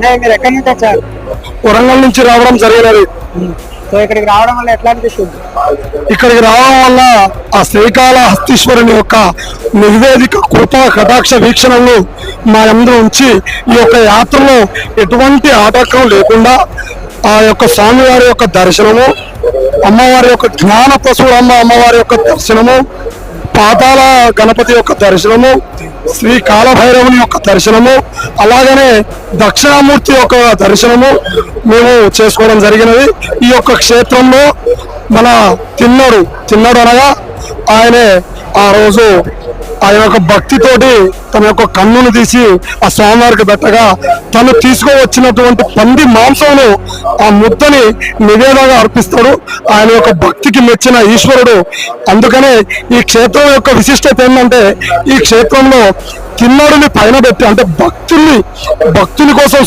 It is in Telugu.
మీరు ఎక్కడి నుంచి వచ్చారు? వరంగల్ నుంచి రావడం జరిగినది. సో ఇక్కడికి రావడం వల్ల ఎట్లా అనిపిస్తుంది? ఇక్కడికి రావడం వల్ల ఆ శ్రీకాళహస్తీశ్వరుని యొక్క నిర్వేదిక కృపా కటాక్ష వీక్షణలు మా యందు ఉంచి ఈ యొక్క యాత్రలో ఎటువంటి ఆటంకం లేకుండా ఆ యొక్క స్వామివారి యొక్క దర్శనము, అమ్మవారి యొక్క జ్ఞాన ప్రసూడమ్మ అమ్మవారి యొక్క దర్శనము, పాతాల గణపతి యొక్క దర్శనము, శ్రీ కాలభైరవుని యొక్క దర్శనము, అలాగనే దక్షిణామూర్తి యొక్క దర్శనము మేము చేసుకోవడం జరిగినది. ఈ యొక్క క్షేత్రంలో మన తిన్నడు అనగా ఆయనే ఆ రోజు ఆయన యొక్క భక్తితోటి తన యొక్క కన్నును తీసి ఆ స్వామివారికి పెట్టగా తను తీసుకువచ్చినటువంటి పంది మాంసమును ఆ ముద్దని నివేదనగా అర్పిస్తాడు. ఆయన యొక్క భక్తికి మెచ్చిన ఈశ్వరుడు. అందుకనే ఈ క్షేత్రం యొక్క విశిష్టత ఏంటంటే ఈ క్షేత్రంలో తిన్నడుని పైన పెట్టి అంటే భక్తుల్ని కోసం